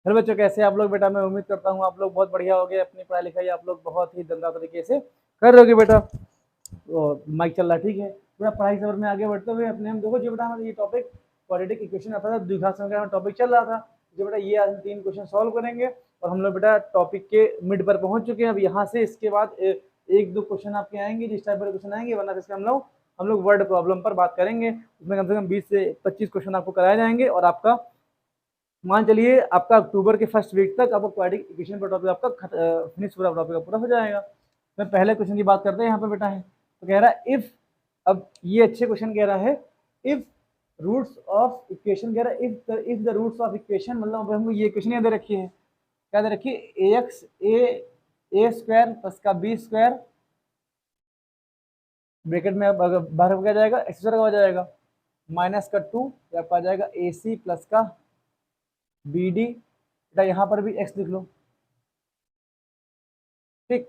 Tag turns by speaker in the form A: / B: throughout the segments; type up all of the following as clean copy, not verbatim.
A: Hello बच्चों, कैसे हैं आप लोग? बेटा मैं उम्मीद करता हूँ आप लोग बहुत बढ़िया हो गए। अपनी पढ़ाई लिखाई आप लोग बहुत ही दमदार तरीके से कर रहे हो बेटा। तो माइक चल रहा है, ठीक है। पूरा पढ़ाई सफर में आगे बढ़ते हुए अपने हम देखो जो बेटा हमारा ये टॉपिक क्वाड्रेटिक इक्वेशन आता था, द्विघात संख्या में टॉपिक चल रहा था। जो बेटा ये आज हम 3 क्वेश्चन सॉल्व करेंगे और हम लोग बेटा टॉपिक के मिड पर पहुंच चुके हैं। अब यहाँ से इसके बाद एक दो क्वेश्चन आपके आएंगे, जिस टाइप के क्वेश्चन आएंगे, वरना इसके हम लोग वर्ड प्रॉब्लम पर बात करेंगे। उसमें कम से कम 20 से 25 क्वेश्चन आपको कराए जाएंगे और आपका मान चलिए आपका अक्टूबर के फर्स्ट वीक तक आपका क्वाड्रेटिक इक्वेशन पर टॉपिक आपका फिनिश पूरा टॉपिक पूरा हो जाएगा। मैं पहले क्वेश्चन की बात करते हैं। यहाँ पे बेटा है तो कह रहा है इफ, अब ये अच्छे क्वेश्चन कह रहा है इफ रूट्स ऑफ इक्वेशन, कह रहा है if the roots of equation, मतलब हमको ये इक्वेशन याद रखी है, क्या याद रखी है, ax a स्क्वायर प्लस का b स्क्वायर ब्रैकेट में बाहर क्या जाएगा, एक्स स्क्वायर का हो जाएगा माइनस का 2 आपका आ जाएगा ac प्लस का bd। बेटा यहाँ पर भी x लिख लो, ठीक।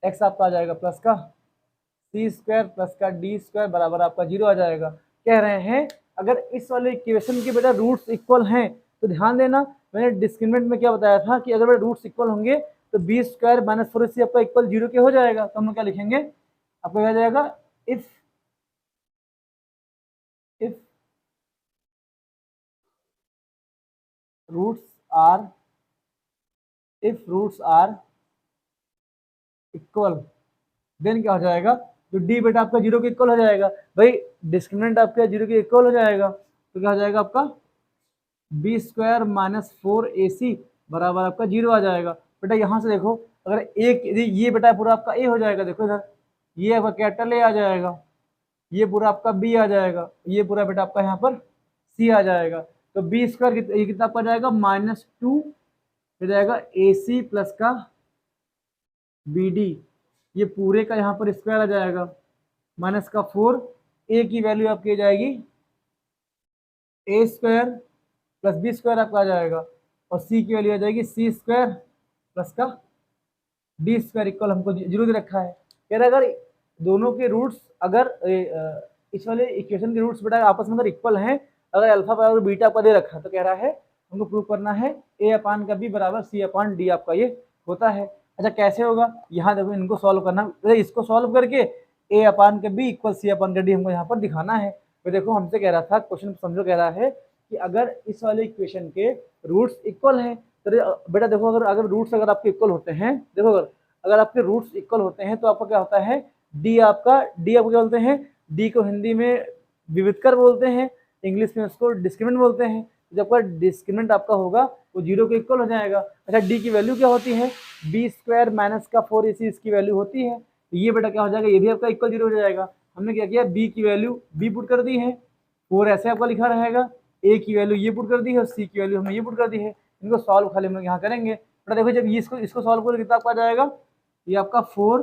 A: x आपका आ जाएगा प्लस का सी स्क्वायर प्लस का डी स्क्वायर बराबर आपका 0 आ जाएगा। कह रहे हैं अगर इस वाले इक्वेशन के बेटा रूट्स इक्वल हैं तो ध्यान देना, मैंने डिस्क्रिमिनेंट में क्या बताया था कि अगर रूट्स इक्वल होंगे तो बी स्क्वायर माइनस 4ac आपका इक्वल 0 के हो जाएगा। तो हम लोग क्या लिखेंगे, आपको क्या जाएगा, if if roots are if roots are equal, then क्या हो जाएगा, तो डी बेटा आपका 0 के इक्वल हो जाएगा। भाई डिस्क्रिमिनेंट आपका 0 के इक्वल हो जाएगा तो क्या हो जाएगा आपका बी स्क्वायर माइनस 4ac बराबर आपका 0 आ जाएगा। बेटा यहाँ से देखो, अगर एक ये बेटा पूरा आपका ए हो जाएगा, देखो इधर ये आपका कैपिटल ए आ जाएगा, ये पूरा आपका बी आ जाएगा, ये पूरा बेटा आपका यहाँ पर सी आ जाएगा। तो बी स्क्वायर ये कितना आपका जाएगा -2 हो जाएगा ac प्लस का बी डी, ये पूरे का यहाँ पर स्क्वायर आ जाएगा माइनस का 4, ए की वैल्यू आपकी आ जाएगी ए स्क्वायर प्लस बी स्क्वायर आपका आ जाएगा और सी की वैल्यू आ जाएगी सी स्क्वायर प्लस का डी स्क्वायर इक्वल हमको 0 दे रखा है। कह रहा है अगर दोनों के रूट्स अगर इस वाले इक्वेशन के रूट्स बेटा आपस में अगर इक्वल हैं, अगर अल्फा बराबर बीटा आपका दे रखा है, तो कह रहा है हमको प्रूव करना है ए अपान का बी बराबर सी अपान डी आपका ये होता है। अच्छा कैसे होगा, यहाँ देखो इनको सॉल्व करना, इसको सॉल्व करके ए अपान का बी इक्वल सी अपान का डी हमको यहाँ पर दिखाना है। तो देखो हमसे कह रहा था क्वेश्चन समझो, कह रहा है कि अगर इस वाले इक्वेशन के रूट्स इक्वल हैं तो बेटा देखो अगर रूट्स अगर आपके इक्वल होते हैं, देखो अगर आपके रूट्स इक्वल होते हैं तो आपका क्या होता है, डी आपको क्या बोलते हैं, डी को हिंदी में विविधकर बोलते हैं, इंग्लिश में उसको डिस्क्रिमिनेंट बोलते हैं। जब आपका डिस्क्रिमिनेंट आपका होगा वो 0 के इक्वल हो जाएगा। अच्छा डी की वैल्यू क्या होती है, बी स्क्वायर माइनस का 4ac इसकी वैल्यू होती है। तो ये बेटा क्या हो जाएगा, ये भी आपका इक्वल 0 हो जाएगा। हमने क्या किया, बी की वैल्यू बी पुट कर दी है, 4 ऐसे आपका लिखा रहेगा, ए की वैल्यू ये पुट कर दी है और सी की वैल्यू हमने ये पुट कर दी है। इनको सॉल्व खाली हम लोग यहाँ करेंगे। बेटा देखो जब ये इसको सॉल्व करोगे कितना आपका आ जाएगा, ये आपका 4,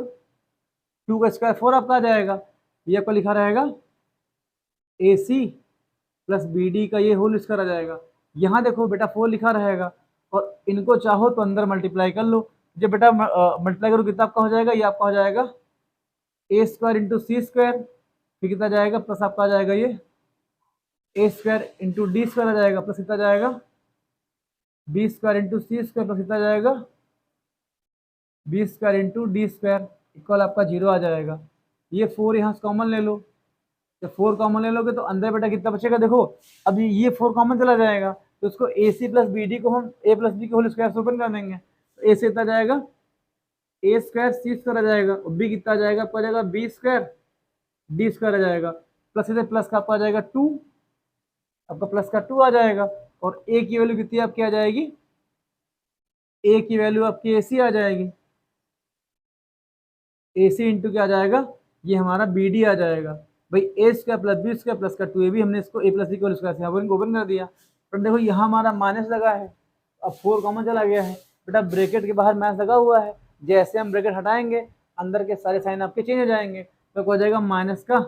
A: 2 का स्क्वायर 4 आपका आ जाएगा, ये आपका लिखा रहेगा ए सी प्लस बी डी का ये होल स्क्वायर आ जाएगा। यहाँ देखो बेटा 4 लिखा रहेगा और इनको चाहो तो अंदर मल्टीप्लाई कर लो। जब बेटा मल्टीप्लाई करो कितना आपका हो जाएगा, ये आपका हो जाएगा a square into c square, फिर कितना जाएगा प्लस आपका आ जाएगा ये a square into d square आ जाएगा, प्लस कितना जाएगा b square into c square, plus कितना जाएगा b square into d square equal आपका 0 आ जाएगा। ये 4 यहाँ से कॉमन ले लो, जब 4 कॉमन ले लोगे तो अंदर बेटा कितना बचेगा, देखो अब ये 4 कॉमन चला जाएगा तो उसको ए सी प्लस बी डी को हम ए प्लस बी के होल स्क्वायर से ओपन कर देंगे। तो ए से कितना जाएगा ए स्क्वायर सी स्क्वायर आ जाएगा और बी कितना आ जाएगा, आपका आ जाएगा बी स्क्वायर डी स्क्वायर आ जाएगा, प्लस इधर प्लस का आपका आ जाएगा 2, आपका प्लस का 2 आ जाएगा और ए की वैल्यू कितनी आपकी आ जाएगी, ए की वैल्यू आपकी ए सी आ जाएगी, ए सी इंटू क्या आ जाएगा, ये हमारा बी डी आ जाएगा। भाई A square plus B square plus का 2 ए भी हमने इसको ए प्लस बी को स्क्वायर से यहाँ पर ओपन कर दिया। पर देखो यहाँ हमारा माइनस लगा है, अब 4 कॉमन चला गया है, बेटा ब्रैकेट के बाहर माइनस लगा हुआ है, जैसे हम ब्रैकेट हटाएंगे अंदर के सारे साइन आपके चेंज हो जाएंगे। तो हो जाएगा माइनस का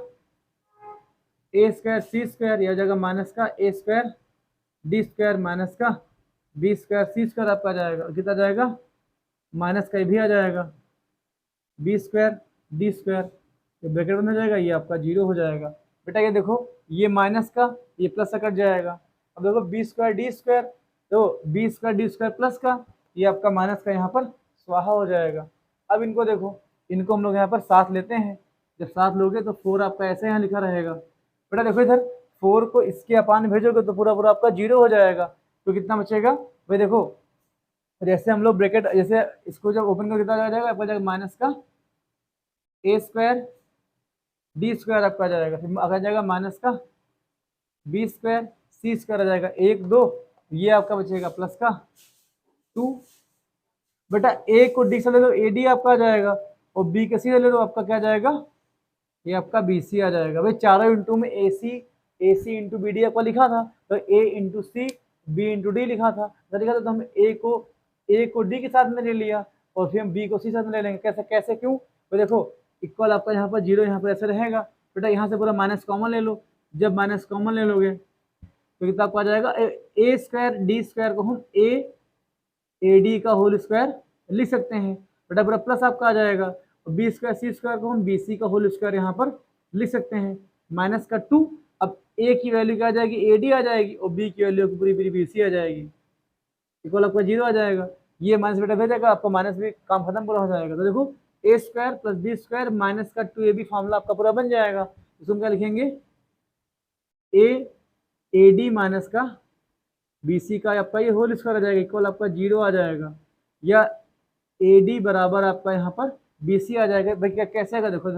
A: ए स्क्वायर सी स्क्वायर, यह हो जाएगा माइनस का ए स्क्वायर डी स्क्वायर माइनस का बी स्क्वायर सी स्क्वायर आपका आ जाएगा, कितना जाएगा माइनस का भी आ जाएगा बी स्क्वायर डी स्क्वायर, ये ब्रैकेट बन जाएगा, ये आपका 0 हो जाएगा। बेटा ये देखो ये माइनस का ये प्लस से कट जाएगा। अब देखो बी स्क्वायर डी स्क्वायर, तो b square d square plus का, ये आपका माइनस का यहाँ पर स्वाहा हो जाएगा। अब इनको देखो, इनको हम लोग यहाँ पर साथ लेते हैं, जब साथ लोगे तो 4 आपका ऐसे यहाँ लिखा रहेगा। बेटा देखो इधर 4 को इसके अपान भेजोगे तो पूरा पूरा आपका 0 हो जाएगा, तो कितना बचेगा भाई देखो, जैसे हम लोग ब्रैकेट जैसे इसको जब ओपन कर कितना आ जाएगा आपका, जाएगा माइनस का ए स्क्वायर डी स्क्वायर आपका आ जाएगा, फिर आ जाएगा माइनस का बी स्क्वायर सी स्क्वायर आ जाएगा 1 2, ये आपका बचेगा प्लस का 2। बेटा ए को डी से ले लो, ए डी आपका आ जाएगा, और बी के सी से ले लो, आपका क्या आ जाएगा, ये आपका बी सी आ जाएगा। भाई चारों इंटू में A C into B D आपका लिखा था, तो A into C B into D लिखा था, तो हम ए को डी के साथ में ले लिया, और फिर हम बी को सी साथ में ले लेंगे। कैसे कैसे क्यों, तो देखो इक्वल आपका यहाँ पर 0 यहाँ पर ऐसे रहेगा। बेटा यहाँ से पूरा माइनस कॉमन ले लो, जब माइनस कॉमन ले लोगे तो कितना आपको आ जाएगा, ए स्क्वायर डी स्क्वायर को हम ए डी का होल स्क्वायर लिख सकते हैं। बेटा पूरा प्लस आपका आ जाएगा, और बी स्क्वायर सी स्क्वायर को हम बी सी का होल स्क्वायर यहाँ पर लिख सकते हैं, माइनस का 2। अब ए की वैल्यू क्या आ जाएगी, ए डी आ जाएगी, और बी की वैल्यू पूरी पूरी बी सी आ जाएगी, इक्वल आपका 0 आ जाएगा। ये माइनस बेटा भेजेगा, आपका माइनस भी काम खत्म पूरा हो जाएगा। तो देखो A square plus B square minus का 2 ए बी फॉर्मूला आपका पूरा बन जाएगा। इसको हम क्या लिखेंगे, ए डी माइनस का बी सी का आपका ये होल स्क्वायर आ जाएगा, इक्वल आपका 0 आ जाएगा, या ए डी बराबर आपका यहाँ पर बी सी आ जाएगा। भाई क्या कैसे आएगा देखो,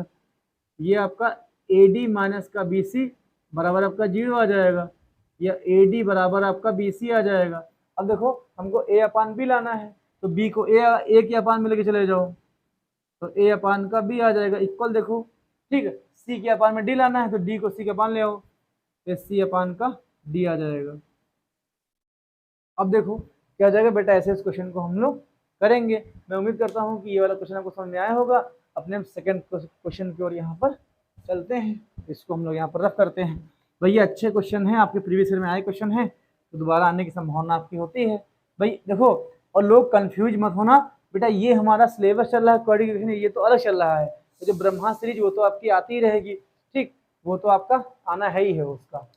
A: ये आपका ए डी माइनस का बी सी बराबर आपका 0 आ जाएगा, या ए डी बराबर आपका बी सी आ जाएगा। अब देखो हमको ए अपान बी लाना है, तो बी को ए के अपान में लेके चले जाओ, तो ए अपान का बी आ जाएगा, इक्वल देखो ठीक है, सी के अपान में डी लाना है, तो डी को सी के अपान ले आओ, तो सी अपान का डी आ जाएगा। अब देखो क्या हो जाएगा बेटा, ऐसे इस क्वेश्चन को हम लोग करेंगे। मैं उम्मीद करता हूँ कि ये वाला क्वेश्चन आपको समझ में आया होगा। अपने हम सेकंड क्वेश्चन की ओर यहाँ पर चलते हैं, इसको हम लोग यहाँ पर रफ करते हैं। भैया अच्छे क्वेश्चन हैं, आपके प्रीवियस ईयर में आए क्वेश्चन हैं, तो दोबारा आने की संभावना आपकी होती है भाई देखो। और लोग कंफ्यूज मत होना बेटा, ये हमारा सिलेबस चल रहा है क्वाड्रिटिक, ये तो अलग चल रहा है। तो जो ब्रह्मा सीरीज वो तो आपकी आती रहेगी, ठीक, वो तो आपका आना है ही है उसका,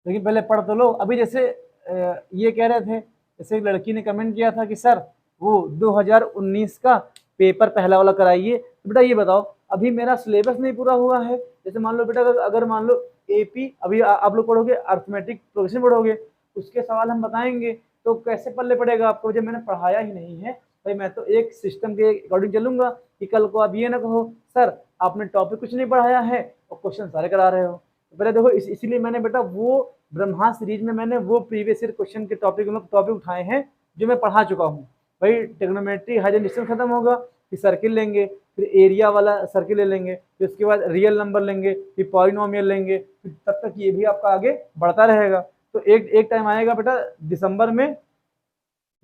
A: लेकिन पहले पढ़ तो लो। अभी जैसे ये कह रहे थे, जैसे एक लड़की ने कमेंट किया था कि सर वो 2019 का पेपर पहला वाला कराइए। तो बेटा ये बताओ, अभी मेरा सिलेबस नहीं पूरा हुआ है। जैसे मान लो बेटा, अगर मान लो एपी अभी आप लोग पढ़ोगे, अर्थमेटिक प्रोग्रेशन पढ़ोगे, उसके सवाल हम बताएंगे, तो कैसे पल्ले पड़ेगा आपको जब मैंने पढ़ाया ही नहीं है। भाई मैं तो एक सिस्टम के अकॉर्डिंग चलूंगा कि कल को आप ये ना कहो सर आपने टॉपिक कुछ नहीं पढ़ाया है और क्वेश्चन सारे करा रहे हो। तो पहले देखो इसीलिए मैंने बेटा वो ब्रह्मा सीरीज में मैंने वो प्रीवियस ईयर क्वेश्चन के टॉपिक उठाए हैं जो मैं पढ़ा चुका हूँ। भाई ट्रिग्नोमेट्री हाइड्रोजन डिस्टेंस खत्म होगा, फिर सर्किल लेंगे, फिर एरिया वाला सर्किल ले लेंगे, फिर उसके बाद रियल नंबर लेंगे, फिर पॉलिनोमियल लेंगे, फिर तब तक ये भी आपका आगे बढ़ता रहेगा। तो एक टाइम आएगा बेटा दिसंबर में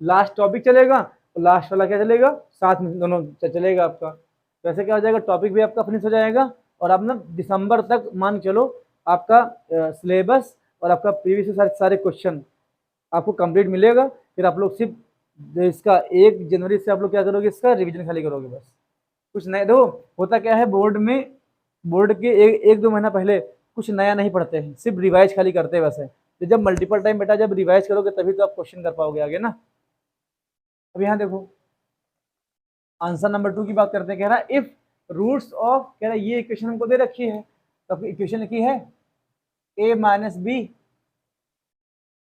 A: लास्ट टॉपिक चलेगा, और लास्ट वाला क्या चलेगा, साथ में दोनों चलेगा आपका। तो ऐसे क्या हो जाएगा, टॉपिक भी आपका फिनिश हो जाएगा, और आप ना दिसंबर तक मान चलो आपका सिलेबस और आपका प्रीवियस सारे क्वेश्चन आपको कंप्लीट मिलेगा। फिर आप लोग सिर्फ इसका 1 जनवरी से आप लोग क्या करोगे, इसका रिवीजन खाली करोगे बस। कुछ नया देखो होता क्या है, बोर्ड के एक दो महीना पहले कुछ नया नहीं पढ़ते हैं, सिर्फ रिवाइज खाली करते हैं वैसे। तो जब मल्टीपल टाइम बेटा जब रिवाइज करोगे तभी तो आप क्वेश्चन कर पाओगे आगे ना। अब यहाँ देखो आंसर नंबर 2 की बात करते हैं, कह रहा है इफ रूट्स ऑफ, कह रहा है ये इक्वेशन हमको दे रखी है, तो आपकी इक्वेशन लिखी है a minus b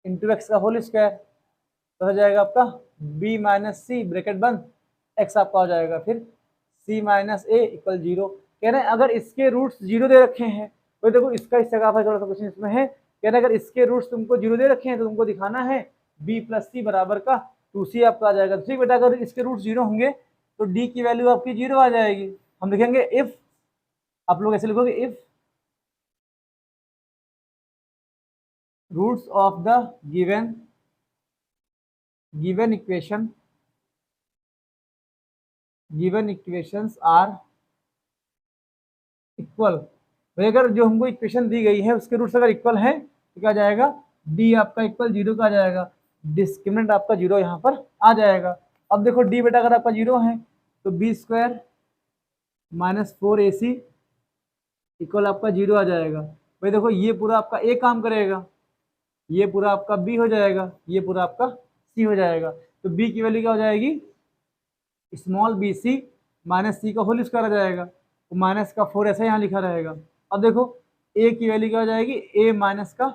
A: into x का होल स्क्वायर, तो हो जाएगा आपका b माइनस सी ब्रैकेट बंद x आपका हो जाएगा, फिर c माइनस ए इक्वल 0। कह रहे हैं अगर इसके रूट्स 0 दे रखे हैं, तो देखो इसका थोड़ा सा क्वेश्चन इसमें है, कह रहे हैं अगर इसके रूट्स तुमको 0 दे रखे हैं तो तुमको दिखाना है b प्लस सी बराबर का 2c आपका आ जाएगा। ठीक बेटा, अगर इसके रूट 0 होंगे तो d की वैल्यू आपकी 0 आ जाएगी। हम लिखेंगे इफ, आप लोग ऐसे लिखोगे if roots of the given equations are equal. भाई अगर जो हमको इक्वेशन दी गई है उसके रूट्स अगर इक्वल हैं तो क्या जाएगा, डी आपका इक्वल 0 का आ जाएगा, डिस्क्रिमिनेंट आपका 0 यहाँ पर आ जाएगा। अब देखो डी बेटा अगर आपका 0 है तो b square minus 4ac equal आपका 0 आ जाएगा। भाई देखो ये पूरा आपका ए काम करेगा, ये पूरा आपका बी हो जाएगा, ये पूरा आपका सी हो जाएगा। तो बी की वैल्यू क्या हो जाएगी, स्मॉल बी सी माइनस सी का होल स्क्वायर आ जाएगा, तो माइनस का 4 ऐसा यहाँ लिखा रहेगा। अब देखो ए की वैल्यू क्या हो जाएगी, ए माइनस का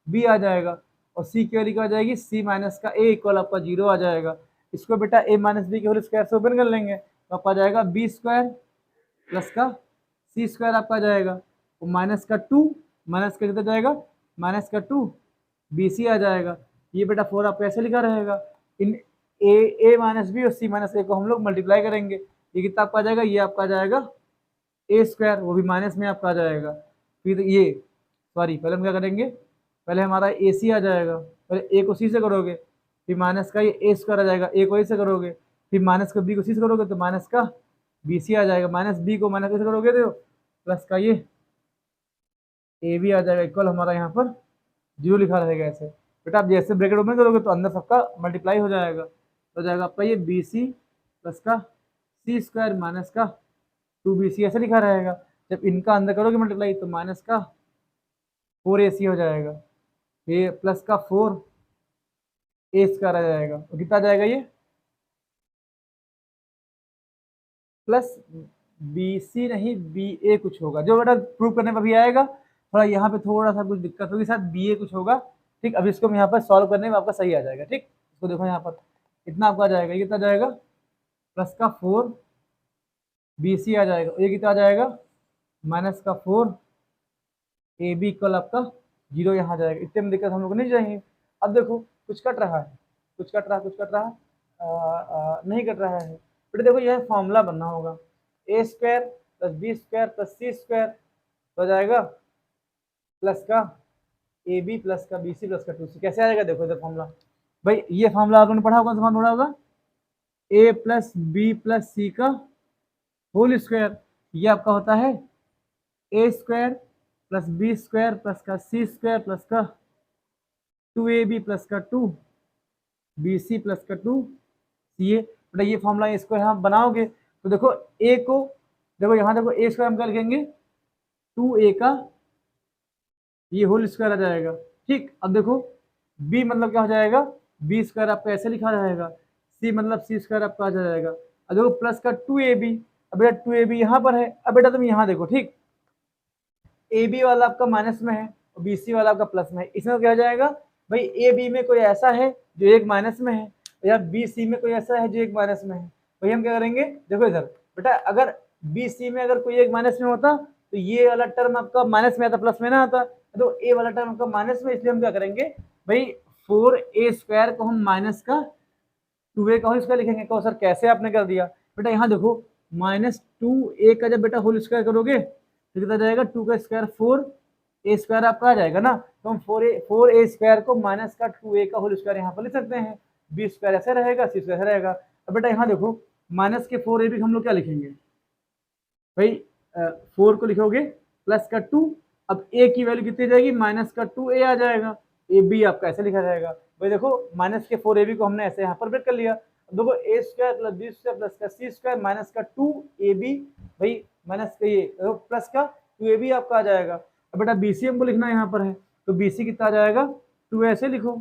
A: बी आ जाएगा, और सी की वैल्यू क्या हो जाएगी, सी माइनस का ए इक्वल आपका 0 आ जाएगा। इसको बेटा ए माइनस बी के होल स्क्वायर से ओपन कर लेंगे, तो आपका आ जाएगा बी स्क्वायर प्लस का सी स्क्वायर आपका आ जाएगा, और माइनस का 2, माइनस का कितना जाएगा, माइनस का 2 बी सी आ जाएगा। ये बेटा 4 आपका ऐसे लिखा रहेगा। इन ए माइनस बी और सी माइनस ए को हम लोग मल्टीप्लाई करेंगे, ये कितना आपका आ जाएगा, ये आपका आ जाएगा ए स्क्वायर, वो भी माइनस में आपका आ जाएगा। फिर ये सॉरी, पहले हम क्या करेंगे, पहले हमारा ए सी आ जाएगा, पहले ए को सी से करोगे, फिर माइनस का ये ए स्क्वायर आ जाएगा, ए को ए से करोगे, फिर माइनस का बी को सी से करोगे तो माइनस का बी सी आ जाएगा, माइनस बी को माइनस ए से करोगे तो प्लस का ये ए बी आ जाएगा, इक्वल हमारा यहाँ पर 0 लिखा रहेगा ऐसे। बेटा आप जैसे ब्रैकेट ओपन करोगे तो अंदर सबका मल्टीप्लाई हो जाएगा, तो हो जाएगा आपका ये बी सी प्लस का सी स्क्वायर माइनस का 2bc ऐसे लिखा रहेगा। जब इनका अंदर करोगे मल्टीप्लाई तो माइनस का 4ac हो जाएगा, ये प्लस का 4a स्क्वायर आ जाएगा, तो कितना आ जाएगा ये प्लस बी सी नहीं बी ए कुछ होगा, जो बेटा प्रूव करने पर भी आएगा। थोड़ा यहाँ पे थोड़ा सा कुछ दिक्कत होगी, शायद बी ए कुछ होगा। ठीक, अभी इसको हम यहाँ पर सॉल्व करने में आपका सही आ जाएगा। ठीक, इसको देखो यहाँ पर इतना आपका आ जाएगा, ये कितना आ जाएगा प्लस का 4bc आ जाएगा, ये कितना आ जाएगा माइनस का 4 ab इक्वल आपका 0 यहाँ जाएगा। इतने में दिक्कत हम लोग को नहीं चाहिए। अब देखो कुछ कट रहा है, कुछ कट रहा है, कुछ कट रहा है, नहीं कट रहा है बेटा। देखो यह फॉर्मूला बनना होगा, A square plus B square plus C square हो जाएगा प्लस का ए बी प्लस का बी सी प्लस का 2c। कैसे आएगा देखो इधर फॉर्मूला, भाई ये फॉर्मूला आपने पढ़ा होगा, फॉर्मूला होगा A plus B plus C का होल स्क्वायर, ये आपका होता है A square plus B square plus का सी स्क्वायर प्लस का 2ab प्लस का 2bc प्लस का 2ca। बेटा ये फॉर्मूला इसको यहाँ बनाओगे तो देखो ए को, देखो यहाँ देखो ए स्क्वायर हम क्या लिखेंगे 2a का ये होल स्क्वायर आ जाएगा। ठीक, अब देखो b मतलब क्या हो जाएगा, बी स्क्वायर आपका ऐसे लिखा रहेगा, c मतलब सी स्क्वायर आपका आ जाएगा, अब देखो प्लस का 2ab। अब बेटा 2ab यहाँ पर है, अब बेटा तुम यहाँ देखो, ठीक ए बी वाला आपका माइनस में है और बी सी वाला आपका प्लस में है, इसमें क्या हो जाएगा भाई ए बी में कोई ऐसा है जो एक माइनस में है, या बी सी में कोई ऐसा है जो एक माइनस में है। भाई हम क्या करेंगे, देखो इधर बेटा अगर बी सी में अगर कोई एक माइनस में होता तो ये वाला टर्म आपका माइनस में आता, प्लस में ना आता, तो ए वाला टर्म आपका माइनस में, इसलिए हम क्या करेंगे भाई 4a स्क्वायर को हम माइनस का 2a का होल स्क्वायर लिखेंगे। कहो सर कैसे आपने कर दिया, बेटा यहाँ देखो माइनस 2a का जब बेटा होल स्क्वायर करोगे तो कितना जाएगा 2 का स्क्वायर 4a स्क्वायर आपका आ जाएगा ना, तो हम 4a स्क्वायर को माइनस का 2a का होल स्क्वायर यहाँ पर लिख सकते हैं, बी स्क्वायर ऐसे रहेगा, सी स्क्वायर ऐसे रहेगा। अब बेटा यहाँ देखो माइनस के 4ab हम लोग क्या लिखेंगे भाई 4 को लिखोगे प्लस का 2, अब a की वैल्यू कितनी जाएगी माइनस का 2a आ जाएगा, ए बी आपका ऐसे लिखा जाएगा। भाई देखो माइनस के 4ab को हमने ऐसे यहाँ पर ब्रेक कर लिया, देखो A square plus B square plus का सी स्क्वायर माइनस का 2ab, भाई माइनस का ये प्लस का 2ab आपका आ जाएगा। अब बेटा बीसी हमको लिखना यहाँ पर है, तो बीसी कितना आ जाएगा 2 ऐसे लिखो,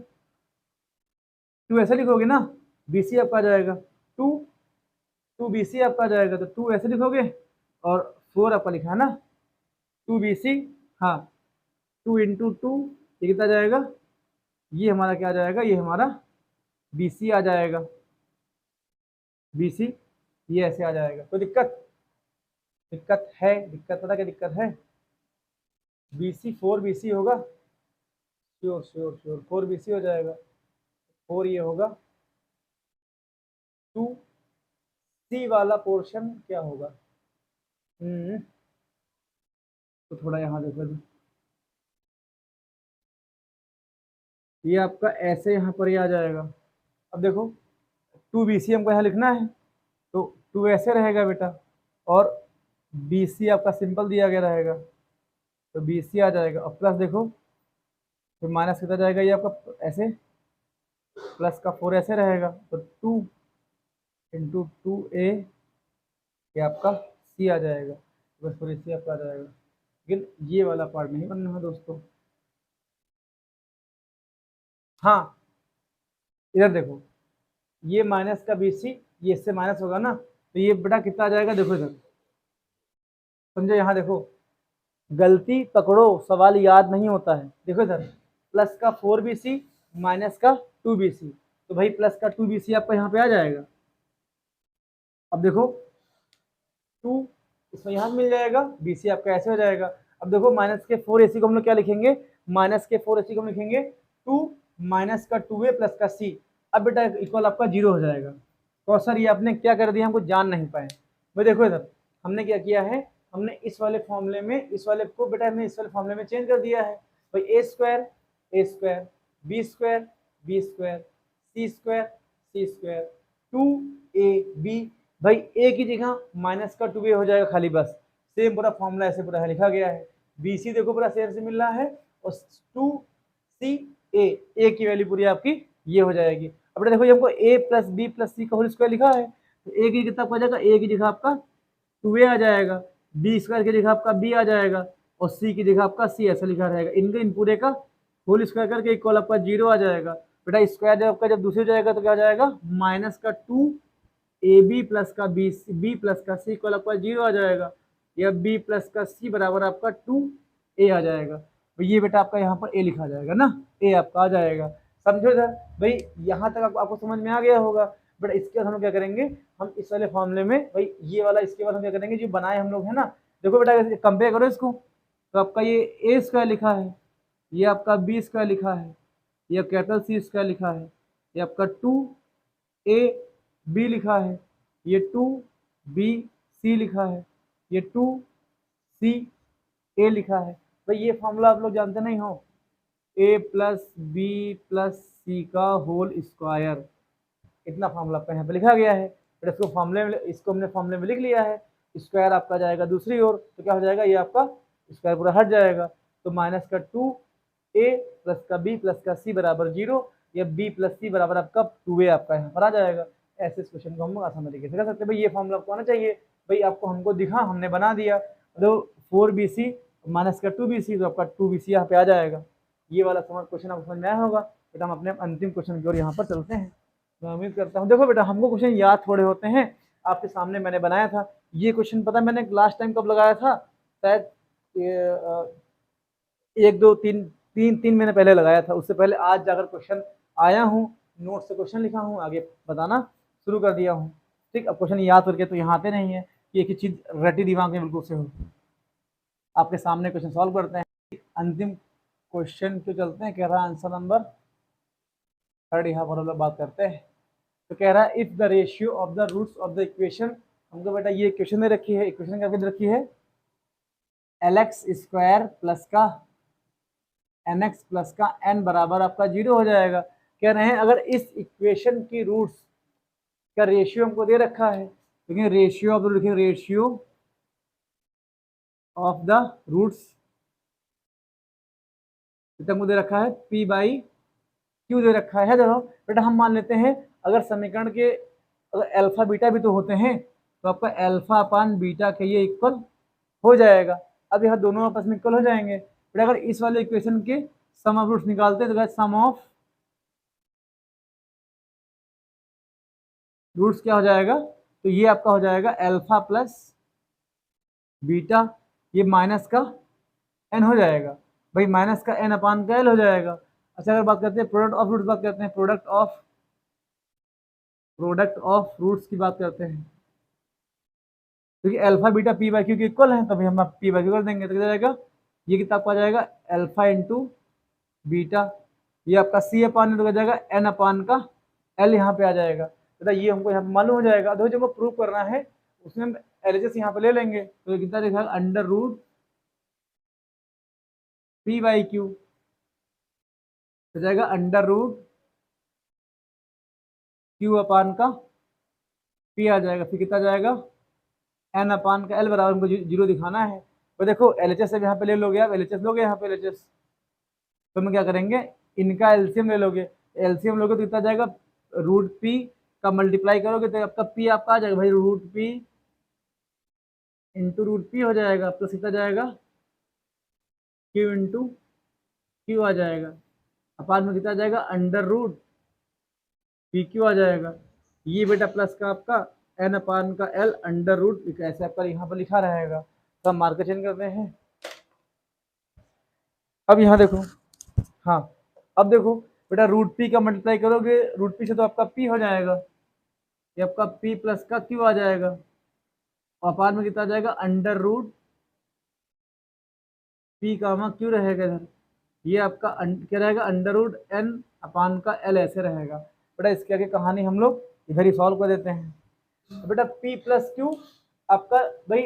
A: 2 ऐसे लिखोगे ना, बीसी आपका आ जाएगा 2, 2bc आपका आ जाएगा, तो 2 ऐसे लिखोगे और 4 आपका लिखा है ना 2bc, हाँ 2 इंटू 2 ये कितना जाएगा, ये हमारा क्या आ जाएगा, ये हमारा bc आ जाएगा, bc ये ऐसे आ जाएगा। तो दिक्कत दिक्कत है, दिक्कत पता क्या दिक्कत है, bc 4bc होगा, श्योर श्योर श्योर 4bc हो जाएगा, 4 ये होगा, 2c वाला पोर्शन क्या होगा, तो थोड़ा यहाँ देखो, ये आपका ऐसे यहाँ पर ही आ जाएगा। अब देखो 2bc हमको यहाँ लिखना है, तो 2 ऐसे रहेगा बेटा, और bc आपका सिंपल दिया गया रहेगा, तो bc आ जाएगा, और प्लस देखो फिर माइनस कितना जाएगा, ये आपका ऐसे प्लस का 4 ऐसे रहेगा, तो 2 इंटू 2a ये आपका c आ जाएगा, बस पूरी c आपका आ जाएगा। लेकिन ये वाला पार्ट नहीं बनना है दोस्तों। हाँ इधर देखो, ये माइनस का BC, ये इससे माइनस होगा ना, तो ये बेटा कितना आ जाएगा, देखो इधर समझो, यहाँ देखो, गलती पकड़ो, सवाल याद नहीं होता है। देखो इधर प्लस का 4BC माइनस का 2BC, तो भाई प्लस का 2BC आपका यहाँ पे आ जाएगा। अब देखो 2 इसमें यहाँ मिल जाएगा, BC आपका ऐसे हो जाएगा। अब देखो माइनस के 4AC को हम लोग क्या लिखेंगे, माइनस के 4AC को हम लिखेंगे 2 माइनस का 2A प्लस का C। अब बेटा इक्वल आपका 0 हो जाएगा। तो सर ये आपने क्या कर दिया, हमको जान नहीं पाए। भाई देखो इधर हमने क्या किया है, हमने इस वाले फॉर्मूले में, इस वाले को बेटा हमने इस वाले फॉर्मूले में चेंज कर दिया है। भाई A square B square C square 2AB, भाई ए की जगह माइनस का 2A हो जाएगा खाली, बस सेम पूरा फॉर्मूला ऐसे पूरा लिखा गया है। BC देखो पूरा शेयर से मिल रहा है, और 2CA, ए की वैल्यू पूरी आपकी ये हो जाएगी। अब देखो ये हमको A plus B plus C का होल स्क्वायर लिखा है, तो ए की कितना आ जाएगा, ए की जगह आपका 2A आ जाएगा, बी स्क्वायर की जगह आपका B आ जाएगा, और सी की जगह आपका C ऐसा लिखा रहेगा। इनके इन पूरे का होल स्क्वायर करके इक्वल आपका 0 आ जाएगा। बेटा स्क्वायर जब आपका जब दूसरी हो जाएगा तो क्या आ जाएगा, माइनस का 2AB प्लस का बी प्लस का सी इक्वल आपका 0 आ जाएगा, या B प्लस का C बराबर आपका 2A आ जाएगा। तो ये बेटा आपका यहाँ पर A लिखा जाएगा ना, A आपका आ जाएगा। समझो इधर भाई, यहाँ तक आपको समझ में आ गया होगा। बट इसके बाद हम क्या करेंगे, हम इस वाले फॉर्मूले में भाई ये वाला, इसके बाद हम क्या करेंगे, जो बनाए हम लोग है ना, देखो बेटा कंपेयर करो इसको, तो आपका ये ए स्क्वायर लिखा है, ये आपका बी स्क्वायर लिखा है, ये कैपिटल सी स्क्वायर लिखा है, ये आपका 2AB लिखा है, ये 2BC लिखा है, ये 2CA लिखा है। भाई ये फॉर्मूला आप लोग जानते नहीं हो, A plus B plus C का होल स्क्वायर, इतना फॉर्मूला आपका यहाँ पे लिखा गया है। फिर इसको फॉर्मूले में, इसको हमने फॉर्मूले में लिख लिया है। स्क्वायर आपका जाएगा दूसरी ओर, तो क्या हो जाएगा, ये आपका स्क्वायर पूरा हट जाएगा। तो माइनस का 2A प्लस का B प्लस का C बराबर 0, या B प्लस C बराबर आपका 2A आपका यहाँ पर आ जाएगा। ऐसे इस क्वेश्चन को हम लोग आसान तरीके से कर सकते हैं। भाई ये फॉर्मूला आपको आना चाहिए, भाई आपको हमको दिखा, हमने बना दिया। तो 4BC माइनस का 2BC, तो आपका 2BC यहाँ पे आ जाएगा। ये वाला क्वेश्चन आपको समझ में आया होगा। बेटा हम अपने अंतिम क्वेश्चन की ओर यहाँ पर चलते हैं। मैं उम्मीद करता हूँ, देखो बेटा हमको क्वेश्चन याद थोड़े होते हैं, आपके सामने मैंने बनाया था ये क्वेश्चन, पता मैंने लास्ट टाइम कब लगाया था, शायद 1 2 3 महीने पहले लगाया था। उससे पहले आज जाकर क्वेश्चन आया हूँ, नोट से क्वेश्चन लिखा हूँ, आगे बताना शुरू कर दिया हूँ। ठीक, अब क्वेश्चन याद करके तो यहाँ आते नहीं है कि एक ही चीज़ रटी दिमाग में बिल्कुल से हो। आपके सामने क्वेश्चन सॉल्व करते हैं। अंतिम क्वेश्चन क्यों चलते हैं, कह रहा है आंसर नंबर 3 यहाँ पर हम लोग बात करते हैं। तो कह रहा है if the ratio of the roots of the equation, हमको बेटा ये इक्वेशन दे रखी है, इक्वेशन क्या दे रखी है, LX स्क्वायर प्लस का NX प्लस का N बराबर आपका 0 हो जाएगा। कह रहे हैं अगर इस इक्वेशन की रूट्स का रेशियो हमको दे रखा है, लेकिन रेशियो ऑफ लिखेंगे, रेशियो ऑफ द रूट्स हमको दे रखा है P/Q दे रखा है। देखो बेटा हम मान लेते हैं, अगर समीकरण के अगर अल्फा बीटा भी तो होते हैं, तो आपका अल्फा अपान बीटा के ये इक्वल हो जाएगा। अब यह दोनों आपस में इक्वल हो जाएंगे। फिर अगर इस वाले इक्वेशन के सम ऑफ रूट्स निकालते हैं, तो सम ऑफ रूट्स क्या हो जाएगा, तो ये आपका हो जाएगा अल्फा प्लस बीटा, ये माइनस का n हो जाएगा। भाई माइनस का n अपान का l हो जाएगा। अच्छा अगर बात करते हैं प्रोडक्ट ऑफ रूट्स, बात करते हैं प्रोडक्ट ऑफ रूट्स की बात करते हैं, क्योंकि अल्फा बीटा P/Q के इक्वल है, तभी हम P/Q कर देंगे, तो क्या जाएगा, ये कितना आपका आ जाएगा अल्फा इंटू बीटा, ये आपका C अपान हो जाएगा n अपान का l यहाँ पे आ जाएगा। तो ये हमको यहाँ पे मालूम हो जाएगा। तो जब प्रूव करना है उसमें हम LHS यहाँ पे ले लेंगे, तो कितना लिखा है अंडर रूट P/Q हो जाएगा अंडर रूट Q अपान का P आ जाएगा। फिर कितना जाएगा n अपान का l बराबर हमको 0 दिखाना है। तो देखो LHS अब यहाँ पे ले लोगे, आप LHS लोगे यहाँ पे LHS, तो हम क्या करेंगे, इनका एलसीएम ले लोगे, एलसीएम लोगे तो कितना जाएगा, रूट पी का मल्टीप्लाई करोगे तो आपका पी आपका आ जाएगा भाई, root p into root p हो जाएगा, प्लस कितना जाएगा क्यू इंटू क्यू आ जाएगा। अपान में कितना आ जाएगा, अंडर रूट पी क्यू आ जाएगा। ये बेटा प्लस का आपका एन अपान का एल अंडर रूट ऐसे आपका यहाँ पर लिखा रहेगा। तो हम मार्कर चेंज करते हैं। अब यहाँ देखो, हाँ अब देखो बेटा रूट पी का मल्टीप्लाई करोगे रूट पी से तो आपका पी हो जाएगा, ये आपका पी प्लस का क्यू आ जाएगा। और अपान में कितना आ जाएगा, अंडर रूट पी कामा क्यू रहेगा इधर। ये आपका क्या रहेगा, अंडर रूट एन अपान का एल ऐसे रहेगा। बेटा इसके आगे कहानी हम लोग इधर ही सॉल्व कर देते हैं। तो बेटा p प्लस क्यू आपका भाई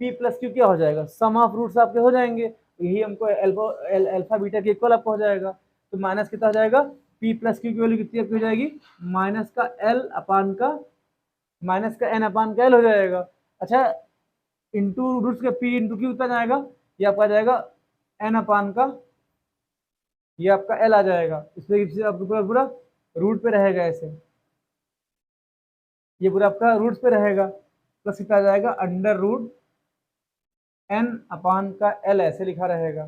A: p प्लस क्यू क्या हो जाएगा, सम ऑफ रूट्स आपके हो जाएंगे। यही हमको अल्फा बीटा के इक्वल आपको हो जाएगा। तो माइनस कितना हो जाएगा, p प्लस क्यू की वैल्यू कितनी आपकी हो जाएगी, माइनस का l अपान का माइनस का n अपान का l हो जाएगा। अच्छा इंटू रूट्स का p इंटू क्यू कितना जाएगा, ये आपका जाएगा n अपान का ये आपका l आ जाएगा। इसलिए आपको पूरा पूरा रूट पे रहेगा ऐसे, ये पूरा आपका रूट्स पे रहेगा। प्लस कितना आ जाएगा, अंडर रूट n अपान का l ऐसे लिखा रहेगा।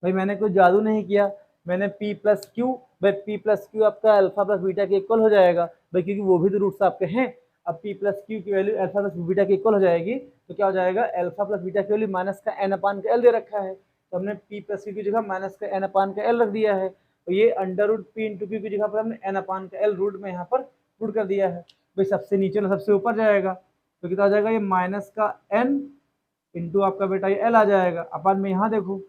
A: भाई मैंने कोई जादू नहीं किया, मैंने p प्लस क्यू, भाई p प्लस क्यू आपका अल्फा प्लस बीटा के इक्वल हो जाएगा भाई, क्योंकि वो भी तो रूट्स आपके हैं। अब p प्लस क्यू की वैल्यू अल्फा प्लस बीटा के इक्वल हो जाएगी, तो क्या हो जाएगा, अल्फा प्लस बीटा की वैल्यू माइनस का n अपान का l दे रखा है, तो हमने p प्लस क्यू की जगह माइनस का n अपान का l रख दिया है। तो ये under root p into q की जगह पर हमने n अपान का l रूट में यहाँ पर पुट कर दिया है। भाई सबसे नीचे वाला सबसे ऊपर जाएगा, तो कितना आ जाएगा, ये माइनस का n इंटू आपका बेटा ये l आ जाएगा। अपान में यहाँ देखो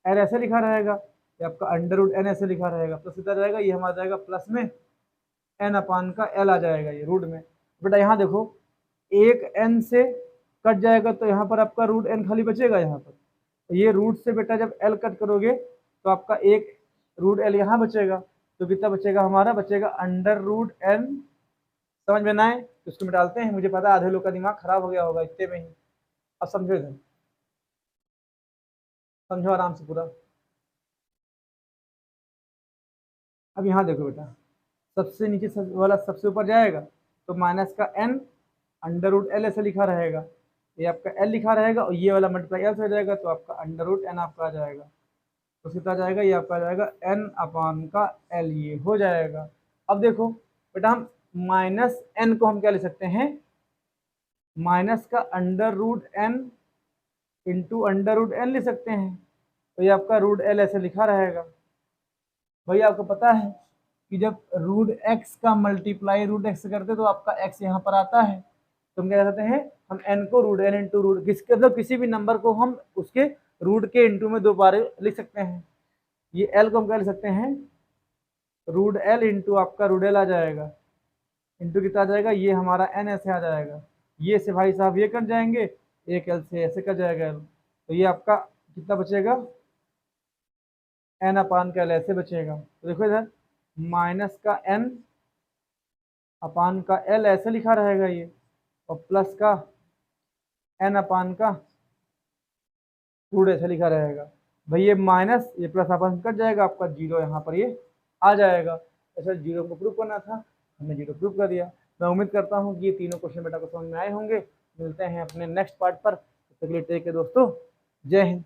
A: एल ऐसे लिखा रहेगा, ये आपका अंडर रूट एन ऐसे लिखा रहेगा। प्लस कितना जाएगा, ये हमारा जाएगा प्लस में एन अपान का एल आ जाएगा ये रूट में। बेटा यहाँ देखो एक एन से कट जाएगा तो यहाँ पर आपका रूट एन खाली बचेगा यहाँ पर। तो ये रूट से बेटा जब एल कट करोगे तो आपका एक रूट एल यहाँ बचेगा, तो कितना बचेगा हमारा, बचेगा अंडर रूट एन। समझ में ना आए तो इसको मिटालते हैं, मुझे पता है आधे लोग का दिमाग खराब हो गया होगा इतने में ही। अब समझो इधर, समझो आराम से पूरा। अब यहाँ देखो बेटा सबसे नीचे वाला सबसे ऊपर जाएगा तो माइनस का एन अंडर रूट एल ऐसे लिखा रहेगा, ये आपका एल लिखा रहेगा और ये वाला मल्टीप्लाई एल से हो जाएगा, तो आपका अंडर रूट एन आपका आ जाएगा। तो कितना जाएगा, ये आपका आ जाएगा एन अपान का एल, ये हो जाएगा। अब देखो बेटा हम माइनस एन को हम क्या ले सकते हैं, माइनस का under root n into under root n ले सकते हैं। तो ये आपका रूट एल ऐसे लिखा रहेगा। भैया आपको पता है कि जब रूट एक्स का मल्टीप्लाई रूट एक्स करते तो आपका एक्स यहाँ पर आता है, तो हम क्या करते हैं, हम एन को रूट एन इंटू रूट मतलब किसी भी नंबर को हम उसके रूट के इंटू में दो बार लिख सकते हैं। ये एल को हम क्या लिख सकते हैं, रूट एल इंटू आपका रूट एल आ जाएगा, इंटू कितना आ जाएगा, ये हमारा एन ऐसे आ जाएगा। ये से भाई साहब ये कट जाएंगे, एक एल से ऐसे कट जाएगा एल, तो ये आपका कितना बचेगा, एन अपान का एल ऐसे बचेगा। तो देखो इधर माइनस का एन अपान का एल ऐसे लिखा रहेगा ये, और प्लस का एन अपान का रूट ऐसे लिखा रहेगा। भाई ये माइनस ये प्लस अपान कट जाएगा, आपका जीरो यहाँ पर ये आ जाएगा। ऐसा जीरो को प्रूव करना था, हमने जीरो प्रूव कर दिया। मैं उम्मीद करता हूँ कि ये तीनों क्वेश्चन बेटा को समझ में आए होंगे। मिलते हैं अपने नेक्स्ट पार्ट पर, तब तक के लिए टेक केयर दोस्तों, जय हिंद।